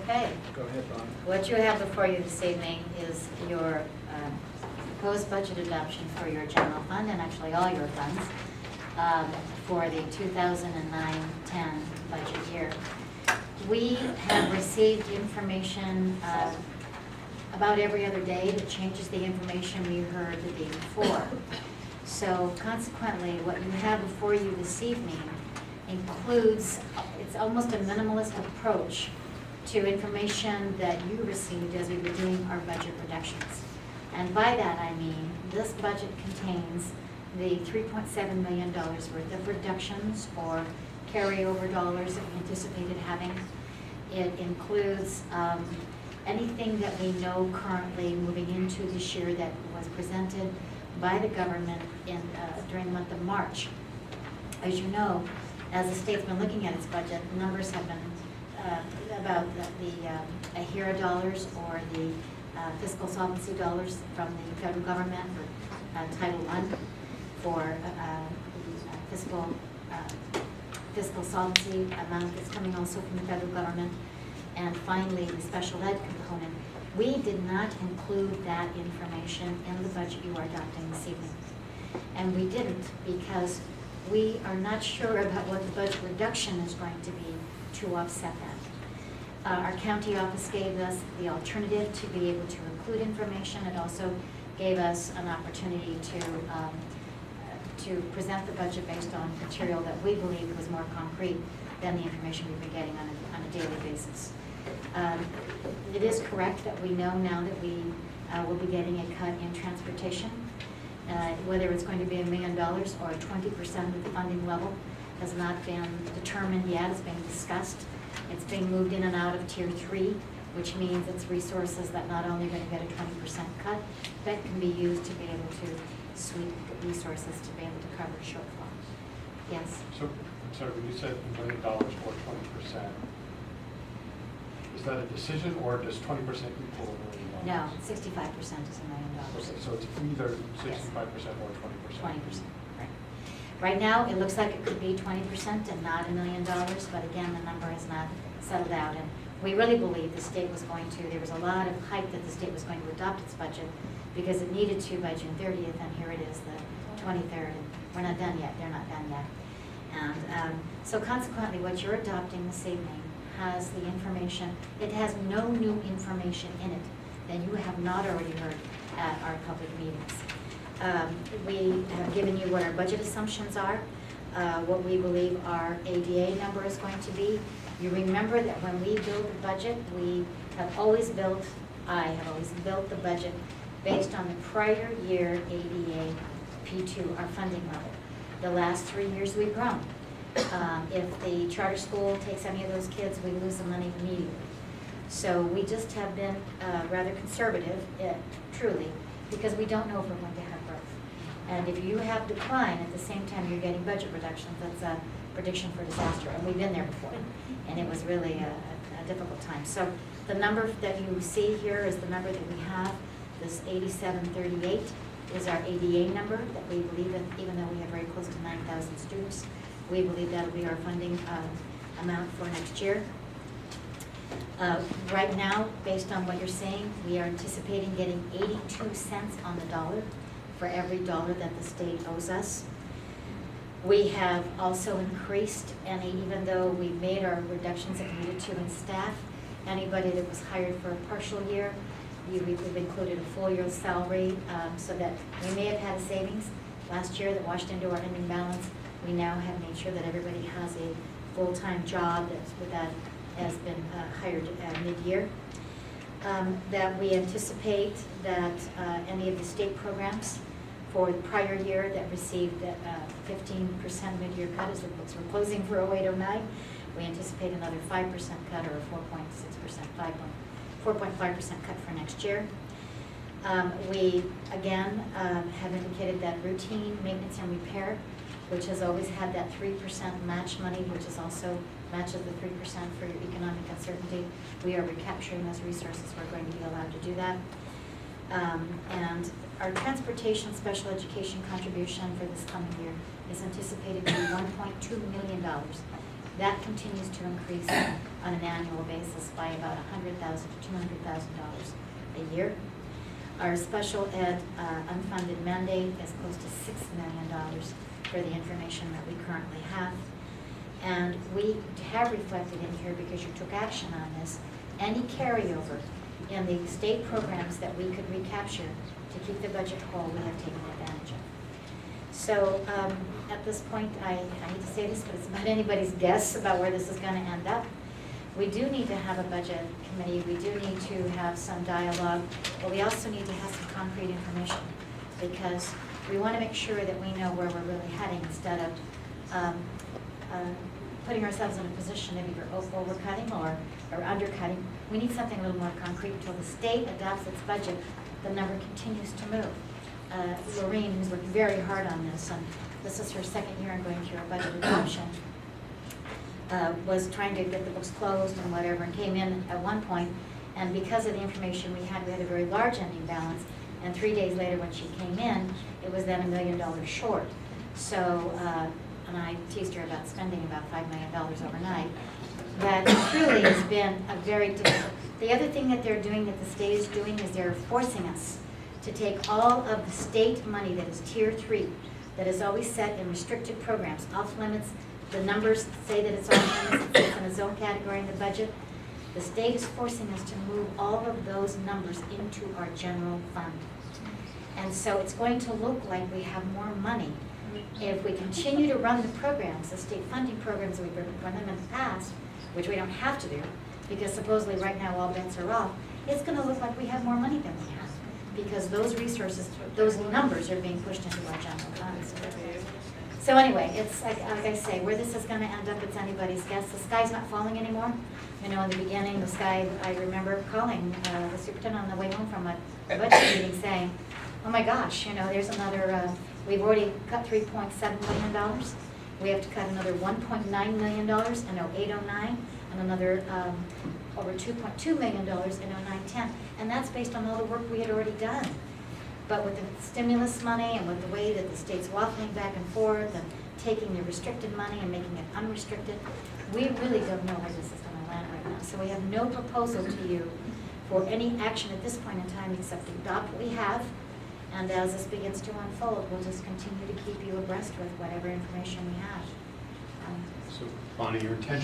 Okay. Go ahead, Ron. What you have before you this evening is your proposed budget adoption for your general fund, and actually all your funds, for the 2009-10 budget year. We have received information about every other day that changes the information we heard the day before. So consequently, what you have before you this evening includes, it's almost a minimalist approach to information that you received as we were doing our budget reductions. And by that I mean, this budget contains the $3.7 million worth of reductions or carryover dollars that we anticipated having. It includes anything that we know currently moving into this year that was presented by the government during the month of March. As you know, as the state's been looking at its budget, the numbers have been about the AHIRA dollars or the fiscal solvency dollars from the federal government for Title I for fiscal solvency amount that's coming also from the federal government, and finally the special ed component. We did not include that information in the budget you are adopting this evening. And we didn't because we are not sure about what the budget reduction is going to be to offset that. Our county office gave us the alternative to be able to include information. It also gave us an opportunity to present the budget based on material that we believed was more concrete than the information we've been getting on a daily basis. It is correct that we know now that we will be getting a cut in transportation. Whether it's going to be $1 million or 20% of the funding level has not been determined yet. It's being discussed. It's being moved in and out of Tier 3, which means it's resources that not only are going to get a 20% cut, but can be used to be able to sweep resources to be able to cover shortfall. Yes? So, I'm sorry, when you said $1 million or 20%, is that a decision or does 20% equal $1 million? No, 65% is $1 million. Okay, so it's either 65% or 20%? 20%, right. Right now, it looks like it could be 20% and not $1 million, but again, the number has not settled out. And we really believe the state was going to, there was a lot of hype that the state was going to adopt its budget because it needed to by June 30th, and here it is, the 23rd, and we're not done yet, they're not done yet. And so consequently, what you're adopting this evening has the information, it has no new information in it that you have not already heard at our public meetings. We have given you what our budget assumptions are, what we believe our ADA number is going to be. You remember that when we build the budget, I have always built the budget based on the prior year ADA P2, our funding level. The last 3 years we've grown. If the charter school takes any of those kids, we lose the money immediately. So we just have been rather conservative, truly, because we don't know if we're going to have growth. And if you have decline at the same time you're getting budget reductions, that's a prediction for disaster. And we've been there before, and it was really a difficult time. So the number that you see here is the number that we have. This 8738 is our ADA number that we believe in, even though we have very close to 9,000 students. We believe that'll be our funding amount for next year. Right now, based on what you're saying, we are anticipating getting 82 cents on the dollar for every dollar that the state owes us. We have also increased, and even though we made our reductions that we needed to in staff, anybody that was hired for a partial year, we've included a full year's salary, so that we may have had a savings last year that washed into our ending balance. We now have made sure that everybody has a full-time job that has been hired mid-year. That we anticipate that any of the state programs for the prior year that received 15% mid-year cut as the books were closing for 08-09, we anticipate another 5% cut or a 4.5% cut for next year. We, again, have indicated that routine maintenance and repair, which has always had that 3% match money, which is also matches the 3% for your economic uncertainty. We are recapturing those resources. We're going to be allowed to do that. And our transportation special education contribution for this coming year is anticipated to be $1.2 million. That continues to increase on an annual basis by about $100,000 to $200,000 a year. Our special ed unfunded mandate is close to $6 million for the information that we currently have. And we have reflected in here, because you took action on this, any carryover in the state programs that we could recapture to keep the budget whole, we have taken advantage of. So at this point, I hate to say this, but it's about anybody's guess about where this is going to end up. We do need to have a budget committee. We do need to have some dialogue, but we also need to have some concrete information, because we want to make sure that we know where we're really heading, instead of putting ourselves in a position of either overcutting or undercutting. We need something a little more concrete. Until the state adopts its budget, the number continues to move. Lorraine, who's worked very hard on this, and this is her second year in going through a budget adoption, was trying to get the books closed and whatever, and came in at one point, and because of the information we had a very large ending balance, and 3 days later when she came in, it was then $1 million short. So, and I teased her about spending about $5 million overnight. That truly has been a very difficult. The other thing that they're doing, that the state is doing, is they're forcing us to take all of the state money that is tier 3, that is always set in restricted programs, off limits. The numbers say that it's off limits, it's in its own category in the budget. The state is forcing us to move all of those numbers into our general fund. And so it's going to look like we have more money. If we continue to run the programs, the state funding programs, we've run them in the past, which we don't have to do, because supposedly right now all bets are off, it's going to look like we have more money than we have, because those resources, those numbers are being pushed into our general funds. So anyway, it's like I say, where this is going to end up, it's anybody's guess. The sky's not falling anymore. You know, in the beginning, the sky, I remember calling the superintendent on the way home from a budget meeting saying, oh my gosh, you know, there's another, we've already cut $3.7 million. We have to cut another $1.9 million in 08-09, and another over $2.2 million in 09-10. And that's based on all the work we had already done. But with the stimulus money and with the way that the state's waffling back and forth and taking the restricted money and making it unrestricted, we really don't know where this is going to land right now. So we have no proposal to you for any action at this point in time except to adopt what we have. And as this begins to unfold, we'll just continue to keep you abreast with whatever information we have. So, Bonnie, your intention